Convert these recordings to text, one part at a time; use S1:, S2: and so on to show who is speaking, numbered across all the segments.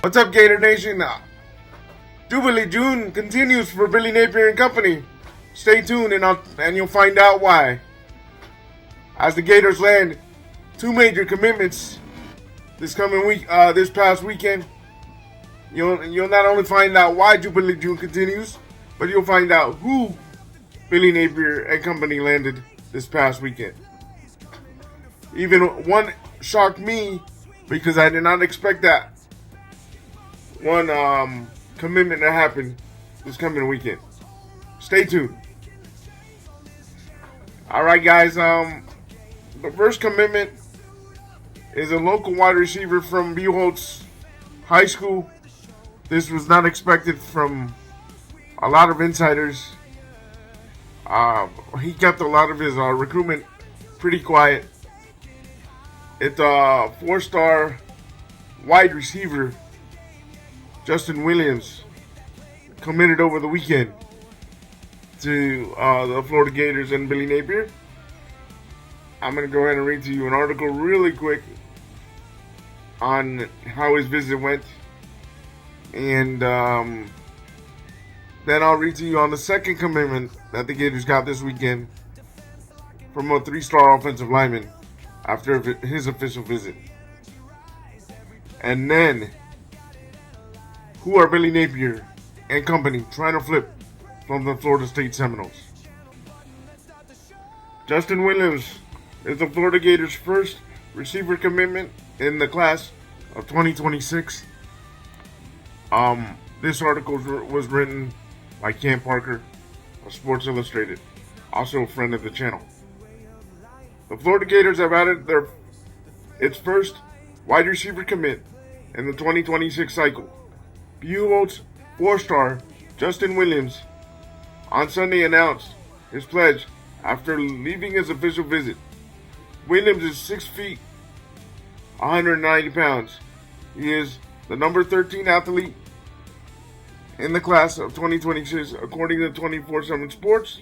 S1: What's up, Gator Nation? Jubilee June continues for Billy Napier and company. Stay tuned and you'll find out why. As the Gators land two major commitments this past weekend, you'll not only find out why Jubilee June continues, but you'll find out who Billy Napier and company landed this past weekend. Even one shocked me because I did not expect that one commitment to happen this coming weekend. Stay tuned. Alright guys, the first commitment is a local wide receiver from Buchholz High School. This was not expected from a lot of insiders. He kept a lot of his recruitment pretty quiet. It's a four-star wide receiver, Justin Williams, committed over the weekend to the Florida Gators and Billy Napier. I'm going to go ahead and read to you an article really quick on how his visit went. And then I'll read to you on the second commitment that the Gators got this weekend from a three-star offensive lineman after his official visit. And then, who are Billy Napier and company trying to flip from the Florida State Seminoles? Justin Williams is the Florida Gators' first receiver commitment in the class of 2026. This article was written by Cam Parker of Sports Illustrated, also a friend of the channel. The Florida Gators have added its first wide receiver commit in the 2026 cycle. Buchholz four-star Justin Williams on Sunday announced his pledge after leaving his official visit. Williams is 6 feet, 190 pounds. He is the number 13 athlete in the class of 2026, according to 24/7 Sports,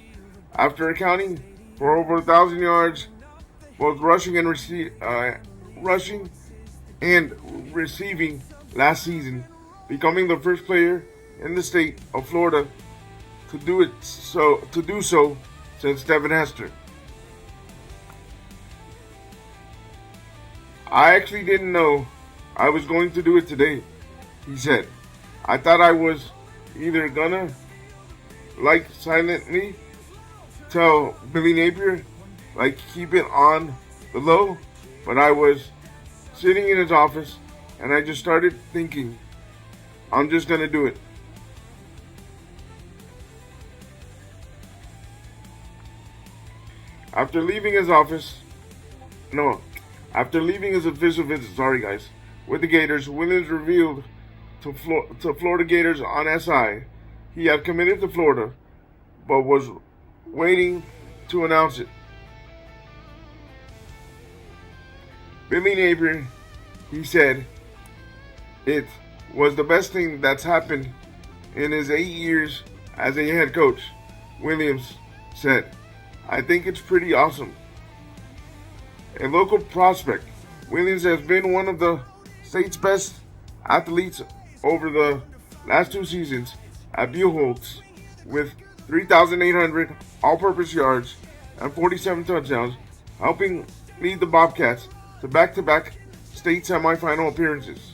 S1: after accounting for over 1,000 yards, both rushing and receiving last season, becoming the first player in the state of Florida to do so since Devin Hester. I actually didn't know I was going to do it today, he said. I thought I was either gonna silently tell Billy Napier, keep it on the low, but I was sitting in his office and I just started thinking, I'm just gonna do it. After leaving his official visit, with the Gators, Williams revealed to Florida Gators on SI he had committed to Florida, but was waiting to announce it. Billy Napier, he said, it was the best thing that's happened in his 8 years as a head coach. Williams said, I think it's pretty awesome. A local prospect, Williams has been one of the state's best athletes over the last 2 seasons at Buchholz, with 3,800 all-purpose yards and 47 touchdowns, helping lead the Bobcats to back-to-back state semifinal appearances.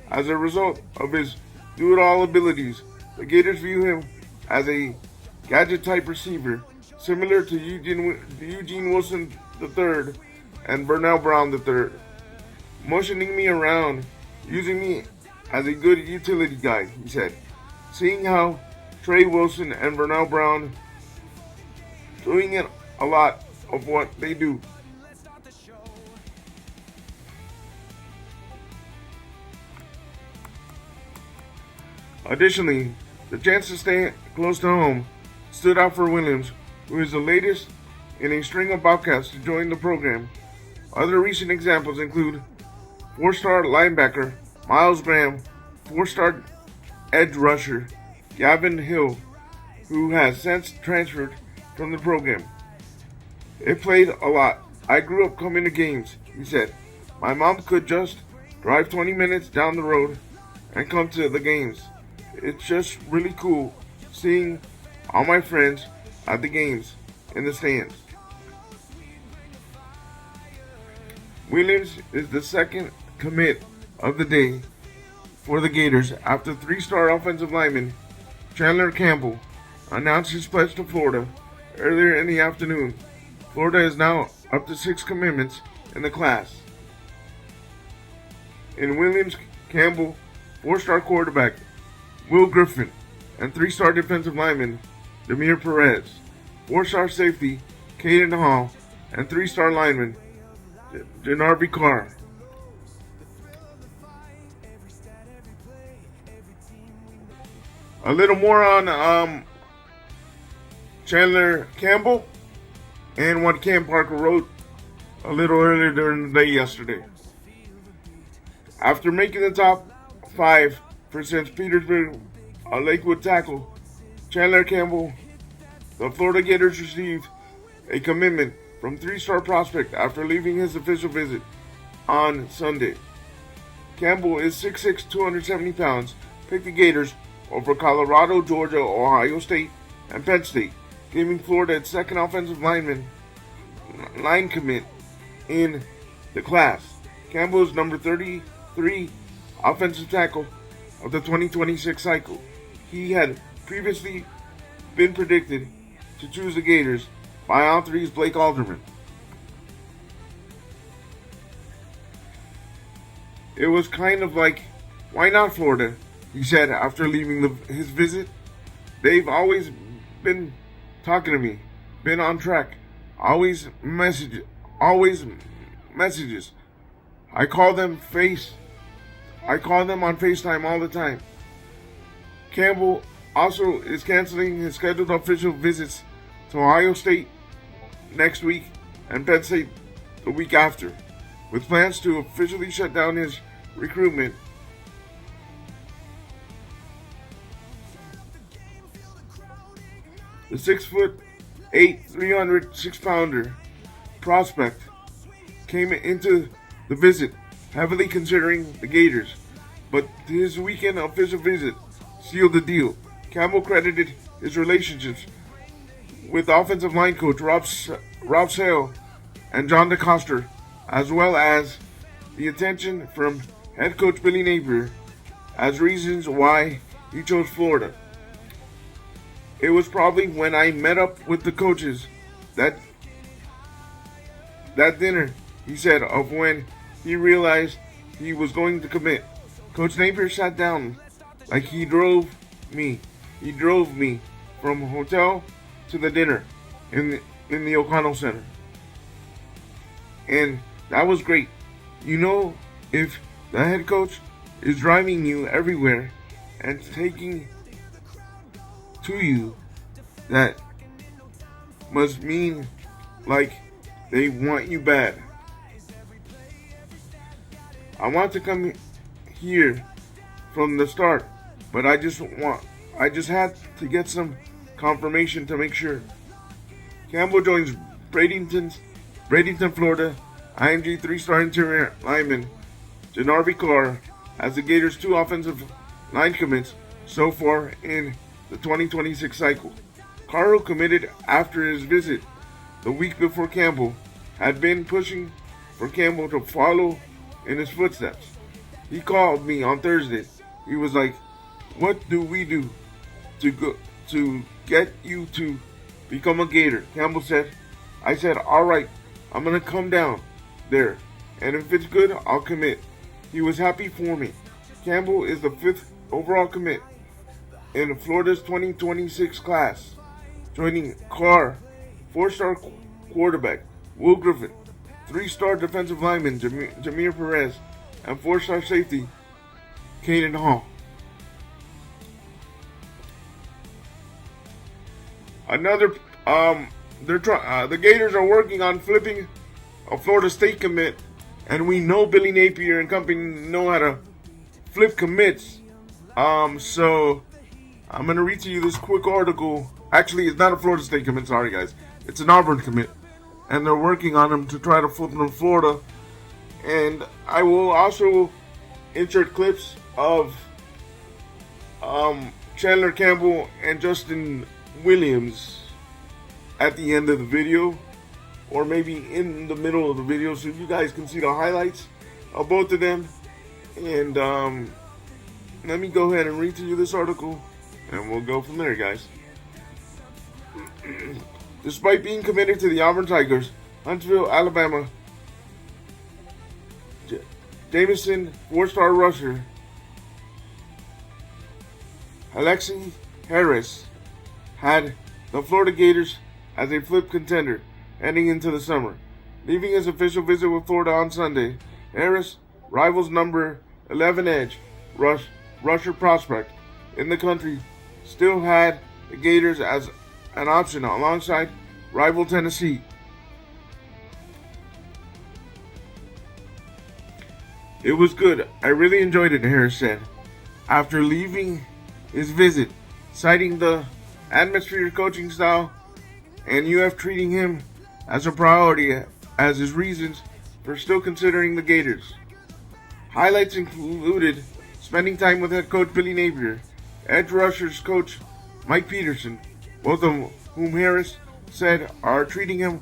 S1: As a result of his do-it-all abilities, the Gators view him as a gadget-type receiver, similar to Eugene Wilson III and Burnell Brown III, motioning me around, using me as a good utility guy, he said. Seeing how Trey Wilson and Burnell Brown doing it a lot of what they do. Additionally, the chance to stay close to home stood out for Williams, who is the latest in a string of Bobcats to join the program. Other recent examples include 4-star linebacker Miles Graham, 4-star edge rusher Gavin Hill, who has since transferred from the program. It played a lot. I grew up coming to games, he said. My mom could just drive 20 minutes down the road and come to the games. It's just really cool seeing all my friends at the games in the stands. Williams is the second commit of the day for the Gators after three-star offensive lineman Chandler Campbell announced his pledge to Florida earlier in the afternoon. Florida is now up to 6 commitments in the class. In Williams, Campbell, 4-star quarterback Will Griffin, and 3-star defensive lineman Demir Perez, 4-star safety Caden Hall, and 3-star lineman Denarby Carr. A little more on Chandler Campbell and what Cam Parker wrote a little earlier during the day yesterday. After making the top 5 for St. Petersburg, a Lakewood tackle, Chandler Campbell, the Florida Gators received a commitment from 3-star prospect after leaving his official visit on Sunday. Campbell is 6'6", 270 pounds, picked the Gators over Colorado, Georgia, Ohio State, and Penn State, giving Florida its second offensive line commit in the class. Campbell is number 33 offensive tackle of the 2026 cycle. He had previously been predicted to choose the Gators by On3's Blake Alderman. It was kind of like, why not Florida? He said after leaving his visit. They've always been talking to me, been on track, always messages. I call them on FaceTime all the time. Campbell also is canceling his scheduled official visits to Ohio State next week and Penn State the week after, with plans to officially shut down his recruitment. The 6'8", 306-pounder prospect came into the visit heavily considering the Gators, but his weekend official visit sealed the deal. Campbell credited his relationships with offensive line coach Rob Sale and John DeCoster, as well as the attention from head coach Billy Napier, as reasons why he chose Florida. It was probably when I met up with the coaches that dinner, he said, of when he realized he was going to commit. Coach Napier sat down like he drove me. He drove me from hotel to the dinner in the O'Connell Center. And that was great. You know, if the head coach is driving you everywhere and taking to you, that must mean like they want you bad. I want to come here from the start, but I just had to get some confirmation to make sure. Campbell joins Bradenton, Florida, IMG 3-star interior lineman Denarby Carr as the Gators' 2 offensive line commits so far in the 2026 cycle. Carr committed after his visit the week before Campbell had been pushing for Campbell to follow in his footsteps. He called me on Thursday. He was like, "What do we do to get you to become a Gator?" Campbell said. I said, "All right, I'm going to come down there, and if it's good, I'll commit." He was happy for me. Campbell is the 5th overall commit in Florida's 2026 class, joining Carr, 4-star quarterback Will Griffin, 3-star defensive lineman Demir Perez, and 4-star safety Caden Hall. The Gators are working on flipping a Florida State commit, and we know Billy Napier and company know how to flip commits. So I'm gonna read to you this quick article. Actually, it's not a Florida State commit. Sorry, guys. It's an Auburn commit, and they're working on them to try to flip them to Florida. And I will also insert clips of Chandler Campbell and Justin Williams at the end of the video, or maybe in the middle of the video, so you guys can see the highlights of both of them. And let me go ahead and read to you this article, and we'll go from there, guys. Despite being committed to the Auburn Tigers, Huntsville, Alabama, Jameson four-star rusher Alexi Harris had the Florida Gators as a flip contender heading into the summer. Leaving his official visit with Florida on Sunday, Harris, rivals number 11 edge rusher prospect in the country, still had the Gators as an option alongside rival Tennessee. It was good. I really enjoyed it, Harris said, after leaving his visit, citing the atmosphere, coaching style, and UF treating him as a priority as his reasons for still considering the Gators. Highlights included spending time with head coach Billy Napier, edge rushers coach Mike Peterson, both of whom Harris said are treating him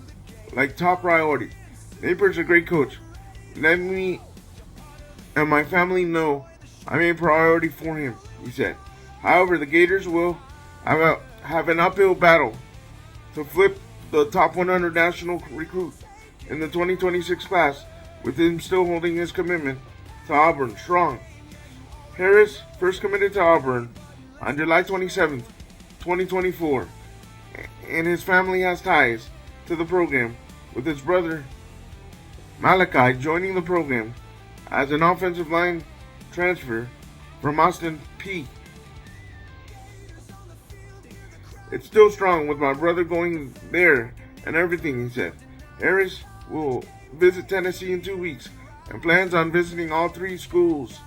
S1: like top priority. Napier's a great coach. Let me and my family know I'm a priority for him, he said. However, the Gators will have an uphill battle to flip the top 100 national recruit in the 2026 class, with him still holding his commitment to Auburn strong. Harris first committed to Auburn on July 27, 2024, and his family has ties to the program, with his brother Malachi joining the program as an offensive line transfer from Austin Peay. It's still strong with my brother going there and everything, he said. Harris will visit Tennessee in 2 weeks and plans on visiting all three schools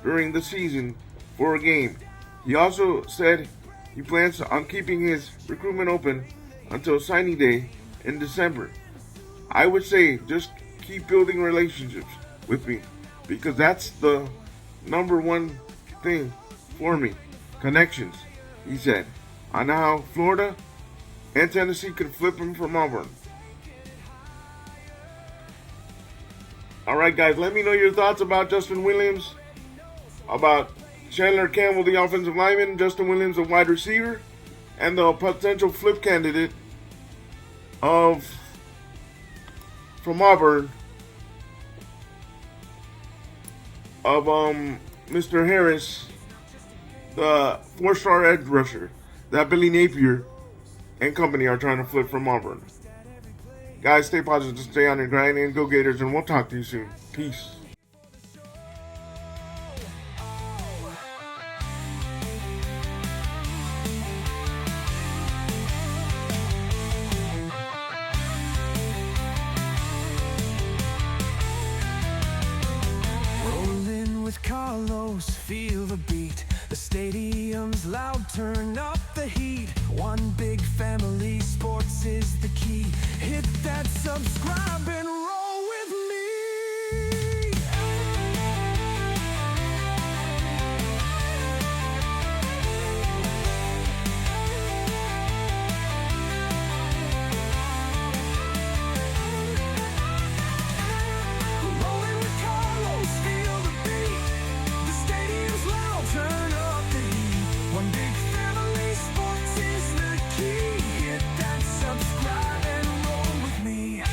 S1: during the season for a game. He also said he plans on keeping his recruitment open until signing day in December. I would say just keep building relationships with me, because that's the number one thing for me. Connections, he said, on how Florida and Tennessee could flip him from Auburn. Alright guys, let me know your thoughts about Justin Williams, about Chandler Campbell, the offensive lineman, Justin Williams, the wide receiver, and the potential flip candidate from Auburn of Mr. Harris, the four-star edge rusher that Billy Napier and company are trying to flip from Auburn. Guys, stay positive, stay on your grind, and go Gators, and we'll talk to you soon. Peace.
S2: Rolling with Carlos, feel the beat. The stadium's loud, turn up the heat. One big family, sports is the key. Hit that subscribe and roll with me. Rolling with Carlos, feel the beat. The stadium's loud, turn up the heat. One big family, sports is the key. Hit that subscribe and roll with me.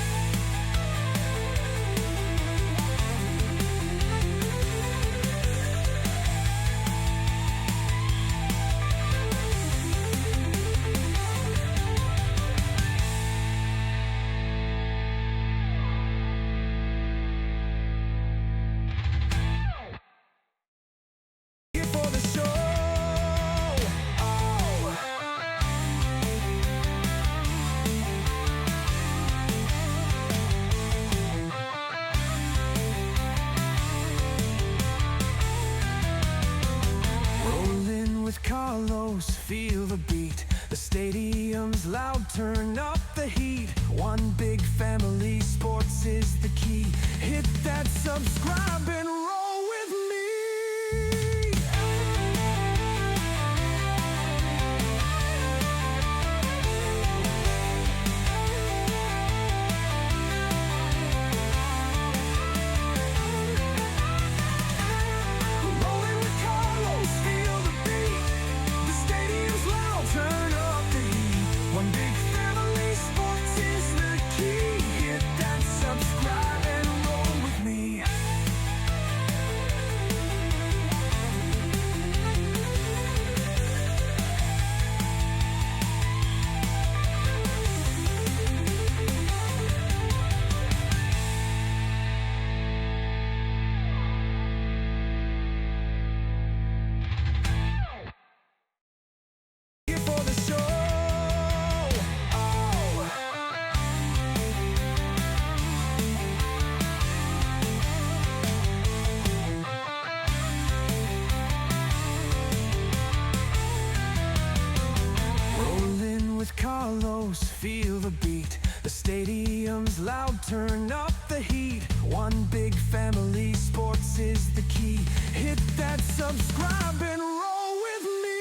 S2: feel the beat. The stadium's loud, turn up the heat. One big family, sports is the key. Hit that subscribe and roll with me.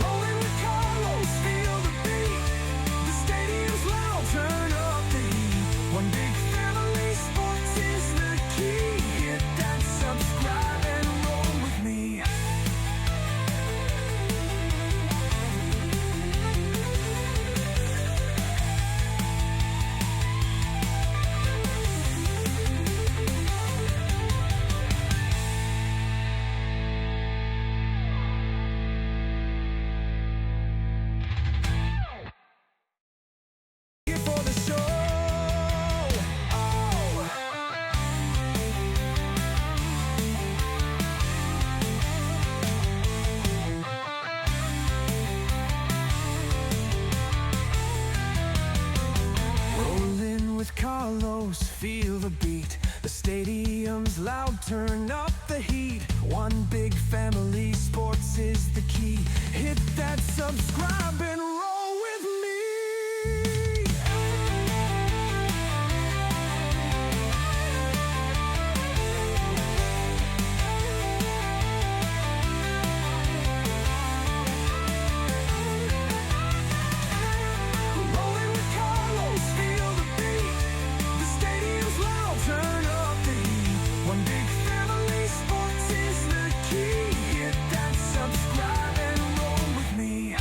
S2: Rolling with Carlos, feel the beat. The stadium's loud, turn up the heat. One big family, sports is the key. Hit that subscribe and roll with me. Here for the show. Oh. Rolling with Carlos, feel the beat. The stadium's loud, turn up the heat. One big family, sports is the key. Hit that subscribe and roll with me. Rolling with Carlos, feel the beat. The stadium's loud, turn up the heat. One big family, sports is the key. Hit that subscribe and roll with me.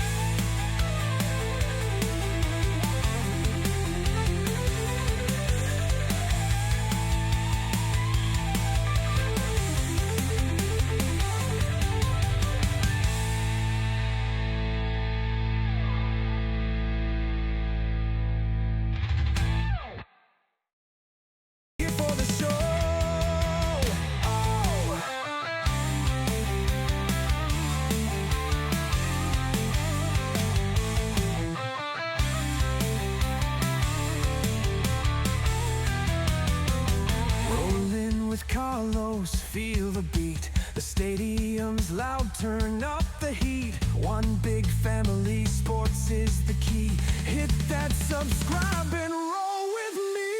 S2: Here for the show. Oh. Rolling with Carlos, feel the beat. The stadium's loud, turn up the heat. One big family, sports is the key. Hit that subscribe and roll with me.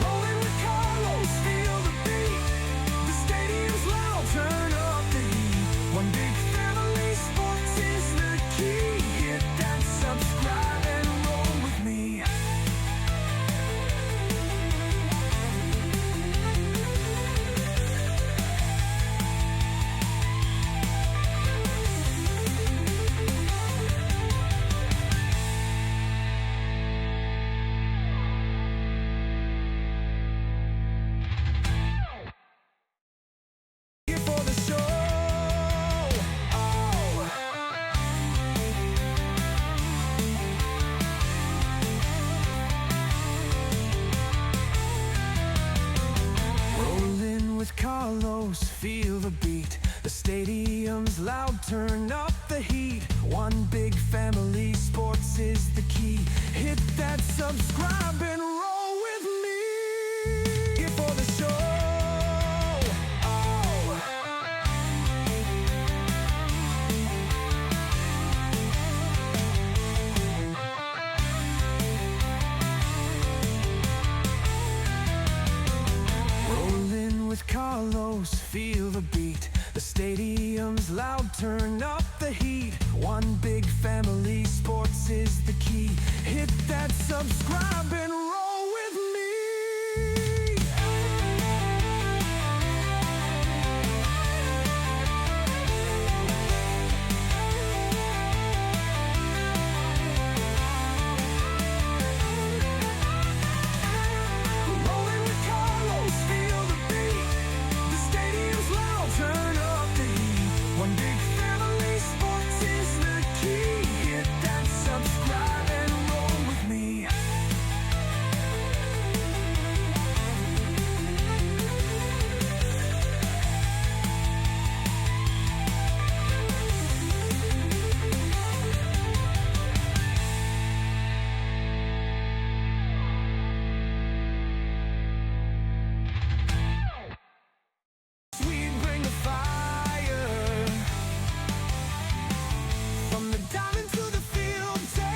S2: Rolling with Carlos, feel the beat. The stadium's loud, turn up the heat. One big family, sports is the key. Hit that subscribe and roll with me. Here for the show. Oh. Rolling with Carlos, feel the beat. The stadium's loud, turn up the heat. One big family, sports is the key. Hit that subscribe and roll with me. Here for the show. Oh. Rolling with Carlos, feel the beat. The stadium's loud, turn up the heat. One big family, sports is the key. Hit that subscribe